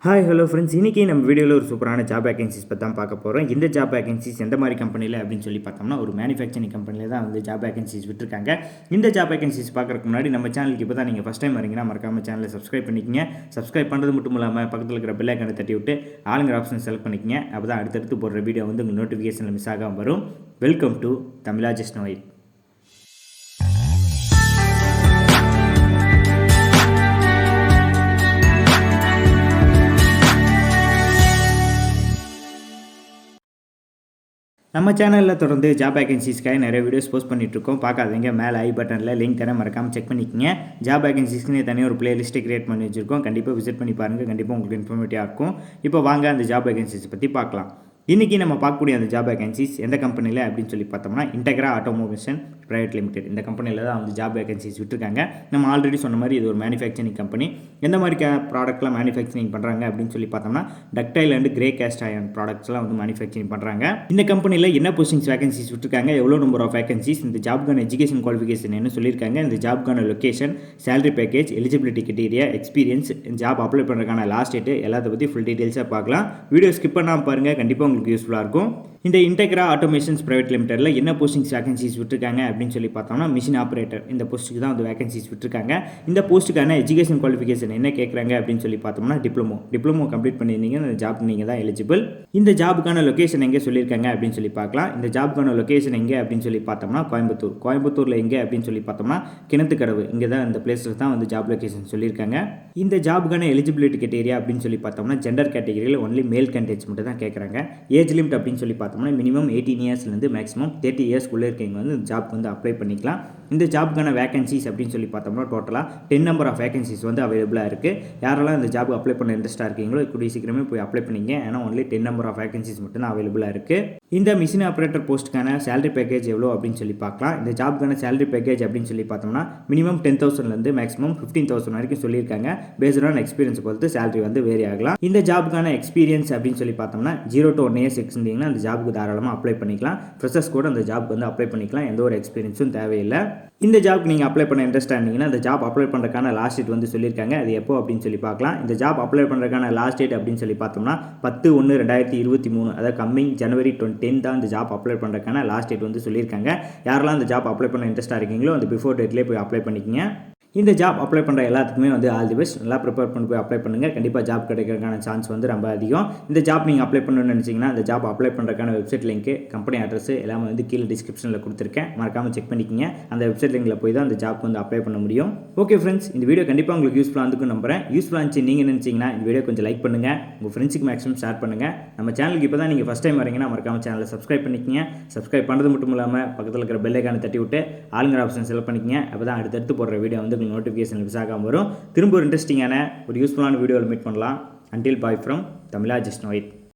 Hi hello friends, இன்றைக்கி நம்ம வீடியோவில் ஒரு சூப்பரான ஜாப் வேகன்சிஸ் பற்றி தான் பார்க்க போகிறோம். இந்த ஜாப் வேகன்சிஸ் எந்த மாதிரி கம்பெனியில் அப்படின்னு சொல்லி பார்த்தோம்னா, ஒரு மேனுஃபேக்சரிங் கம்பெனியில் தான் வந்து ஜாப் வேகன்சிஸ் விட்டுருக்காங்க. இந்த ஜாப் வேகன்சிஸ் பார்க்குறதுக்கு முன்னாடி நம்ம சேனலுக்கு இப்போ தான் நீங்கள் ஃபஸ்ட் டைம் வரீங்கன்னா மறக்காம சேனலை சப்ஸ்கிரைப் பண்ணிக்கங்க. சப்ஸ்கிரைப் பண்ணுறது மட்டும் இல்லாமல் பக்கத்தில் இருக்கிற பெல் ஐக்கானை தட்டி விட்டு ஆளுங்கிற ஆப்ஷன் செலக்ட் பண்ணிக்கங்க. அப்போ தான் அடுத்தடுத்து போடுற வீடியோ வந்து உங்கள் நோட்டிஃபிகேஷனில் மிஸ் ஆகாமல் வரும். Welcome to Tamizha just no it. நம்ம சேனலில் தொடர்ந்து ஜாப் வேகன்சிஸ்க்காக நிறைய வீடியோஸ் போஸ்ட் பண்ணிட்டுருக்கோம். பார்க்காதீங்க, மேலே ஐ பட்டனில் லிங்க் தரேன், மறக்காமல் செக் பண்ணிக்கங்க. ஜாப் வேகன்சிஸ்க்குன்னு தனியாக ஒரு பிளேலிஸ்ட்டை கிரியேட் பண்ணி வச்சுருக்கோம். கண்டிப்பாக விசிட் பண்ணி பாருங்கள், கண்டிப்பாக உங்களுக்கு இன்ஃபர்மேட்டிவாக இருக்கும். இப்போ வாங்க அந்த ஜாப் வேகன்சிஸ் பற்றி பார்க்கலாம். இன்றைக்கி நம்ம பார்க்கக்கூடிய அந்த ஜாப் வேகன்சிஸ் எந்த கம்பெனியில் அப்படின்னு சொல்லி பார்த்தோம்னா, இன்டெக்ரா ஆட்டோமோபிஷன் பிரைவேட் லிமிடெட் இந்த கம்பெனியில் தான் வந்து ஜாப் வேகன்சிஸ் விட்டுருக்காங்க. நம்ம ஆல்ரெடி சொன்ன மாதிரி இது ஒரு மேனுஃபேக்சரிங் கம்பெனி. எந்த மாதிரி ப்ராடக்ட்லாம் மேனுஃபேக்சரிங் பண்ணுறாங்க அப்படின்னு சொல்லி பார்த்தோம்னா, ductile and grey cast iron ப்ராடக்ட்ஸ்லாம் வந்து மேனுஃபேக்சரிங் பண்ணுறாங்க. இந்த கம்பெனியில் என்ன போஸ்டிங்ஸ் வேகன்சிஸ் விட்டுருக்காங்க, எவ்வளோ நம்பர் ஆஃப் வேகன்சிஸ், இந்த ஜாப்க்கான எஜுகேஷன் குவாலிஃபிகேஷன் என்ன சொல்லியிருக்காங்க, இந்த ஜாப்க்கான location, salary package, eligibility criteria, experience, job apply பண்ணுறதுக்கான லாஸ்ட் டேட்டு எல்லாத்தை பற்றி ஃபுல் டீட்டெயில்ஸாக பார்க்கலாம். வீடியோ ஸ்கிப் பண்ணாமல் பாருங்கள், கண்டிப்பாக உங்களுக்கு யூஸ்ஃபுல்லாக இருக்கும். இந்த இன்டெக்ரா ஆட்டோமேஷன்ஸ் பிரைவேட் லிமிடெட்ல என்ன போஸ்டிங்ஸ் வேகன்சிஸ் விட்டுருக்காங்க அப்படின்னு சொல்லி பார்த்தோம்னா, மிஷின் ஆப்ரேட்டர் இந்த போஸ்ட்டுக்கு தான் வந்து வேகன்சிஸ் விட்டுருக்காங்க. இந்த போஸ்ட்டுக்கான எஜுகேஷன் குவாலிஃபிகேஷன் என்ன கேட்குறாங்க அப்படின்னு சொல்லி பார்த்தோம்னா, டிப்ளமோ கம்ப்ளீட் பண்ணியிருந்தீங்க இந்த ஜாப் நீங்கள் தான் எலிஜிபிள். இந்த ஜாபுக்கான லொக்கேஷன் எங்கே சொல்லியிருக்காங்க அப்படின்னு சொல்லி பார்க்கலாம். இந்த ஜாபுக்கான லொக்கேஷன் எங்கே அப்படின்னு சொல்லி பார்த்தோம்னா, கோயம்புத்தூரில் எங்கே அப்படின்னு சொல்லி பார்த்தோம்னா, கிணத்துக்கடவு இங்கே தான் இந்த பிளேஸில் தான் வந்து ஜாப் லொக்கேஷன் சொல்லியிருக்காங்க. இந்த ஜாபுக்கான எலிஜிபிலிட்டி கிரைட்டீரியா அப்படின்னு சொல்லி பார்த்தோம்னா, ஜெண்டர் கேட்டகரியில் ஒன்லி மேல் கேண்டிடேட்ஸ் மட்டும் தான் கேட்குறாங்க. ஏஜ் லிமிட் அப்படின்னு சொல்லி பார்த்தோம்னா, மினிமம் 18 இயர்ஸ்லேருந்து மேக்ஸிமம் 30 இயர்ஸ்க்குள்ளே இருக்கவங்க வந்து இந்த ஜாப்க்கு வந்து அப்ளை பண்ணிக்கலாம். இந்த ஜாப்க்கான வேகன்சிஸ் அப்படின்னு சொல்லி பார்த்தோம்னா, டோட்டலாக 10 நம்பர் ஆஃப் வேகன்சிஸ் வந்து அவைலபிளாக இருக்குது. யாரெல்லாம் இந்த ஜாப் அப்ளை பண்ண இன்ட்ரெஸ்ட்டாக இருக்கீங்களோ கூடிய சீக்கிரமே போய் அப்ளை பண்ணிங்க. ஏன்னா ஒன்லி 10 நம்பர் ஆஃப் வேகன்சிஸ் மட்டும் தான் அவைலபிளாக இருக்குது. இந்த மிஷின் ஆப்ரேட்டர் போஸ்ட்டுக்கான சேலரி பேக்கேஜ் எவ்வளோ அப்படின்னு சொல்லி பார்க்கலாம். இந்த ஜாப்க்கான சேலரி பேக்கேஜ் அப்படின்னு சொல்லி பார்த்தோம்னா, மினிமம் 10,000லேருந்து மேக்ஸிமம் 15,000 வரைக்கும் சொல்லியிருக்காங்க. பேஸ்ட் ஆன் எக்ஸ்பீரியன்ஸ் பொறுத்து சேலரி வந்து வேரி ஆகலாம். இந்த ஜாப்க்கான எக்ஸ்பீரியன்ஸ் அப்படின்னு சொல்லி பார்த்தோம்னா, 0 to 1 years இருந்தீங்கன்னா அந்த ஜாபுக்கு தாராளமாக அப்ளை பண்ணிக்கலாம். ஃப்ரெஷர்ஸ் கூட அந்த ஜாப்க்கு வந்து அப்ளை பண்ணிக்கலாம், எந்த ஒரு எக்ஸ்பீரியன்ஸும் தேவையில்லை. இந்த ஜாப்க்கு நீங்கள் அப்ளை பண்ண இன்ட்ரெஸ்ட்டாக இருந்தீங்கன்னா இந்த ஜாப் அப்ளை பண்ணுறதுக்கான லாஸ்ட் டேட் வந்து சொல்லியிருக்காங்க. அது எப்போ அப்படின்னு சொல்லி பார்க்கலாம். இந்த ஜாப் அப்ளை பண்ணுறதுக்கான லாஸ்ட் டேட் அப்படின்னு சொல்லி பார்த்தோம்னா 10/1/2023, அதாவது கம்மிங் January 10 தான் இந்த ஜாப் அப்ளை பண்ணுறதுக்கான லாஸ்ட் டேட் வந்து சொல்லியிருக்காங்க. யாரெல்லாம் இந்த ஜாப் அப்ளை பண்ண இன்ட்ரெஸ்ட்டாக இருக்கீங்களோ அந்த பிஃபோர் டேட்லேயே போய் அப்ளை பண்ணிக்கங்க. இந்த ஜாப் அப்ளை பண்ணுற எல்லாத்துக்குமே வந்து ஆல் தி பெஸ்ட். நல்லா ப்ரிப்பேர் பண்ணி போய் அப்ளை பண்ணுங்கள். கண்டிப்பாக ஜாப் கிடைக்கிறதுக்கான சான்ஸ் வந்து ரொம்ப அதிகம். இந்த ஜாப் நீங்கள் அப்ளை பண்ணணும்னு நினச்சிங்கன்னா இந்த ஜாப் அப்ளை பண்ணுறதுக்கான வெப்சைட் லிங்க்கு, கம்பெனி அட்ரஸ் எல்லாமே வந்து கீழே டிஸ்கிரிப்ஷனில் கொடுத்துருக்கேன். மறக்காமல் செக் பண்ணிக்கிங்க. அந்த வெப்சைட் லிங்கில் போய் தான் அந்த ஜாப் வந்து அப்ளை பண்ண முடியும். ஓகே ஃப்ரெண்ட்ஸ், இந்த வீடியோ கண்டிப்பாக உங்களுக்கு யூஸ்ஃபுல்லாக இருந்துக்கும் நம்புறேன். யூஸ்ஃபுல்லாக இருந்துச்சு நீங்கள் நினச்சிங்கன்னா இந்த வீடியோ கொஞ்சம் லைக் பண்ணுங்கள், உங்கள் ஃப்ரெண்ட்ஸுக்கு மேக்ஸிமம் ஷேர் பண்ணுங்கள். நம்ம சேனலுக்கு இப்போ தான் நீங்கள் ஃபஸ்ட் டைம் வரீங்கன்னா மறக்காமல் சேனலை சப்ஸ்கிரைப் பண்ணிக்கிங்க. சப்ஸ்கிரைப் பண்ணுறது மட்டும் இல்லாமல் பக்கத்தில் இருக்கிற பெல் ஐக்கானை தட்டி விட்டு ஆளுங்கிற ஆப்ஷன் செலக்ட் பண்ணிக்கிங்க. அப்போ தான் அடுத்தடுத்து போடுற வீடியோ வந்து உங்களுக்கு நோட்டிஃபிகேஷன் வரும். திரும்ப ஒரு இன்ட்ரெஸ்டிங்கான ஒரு யூஸ்ஃபுல்லான வீடியோவில் மீட் பண்ணலாம். Until bye from Tamizha just no it.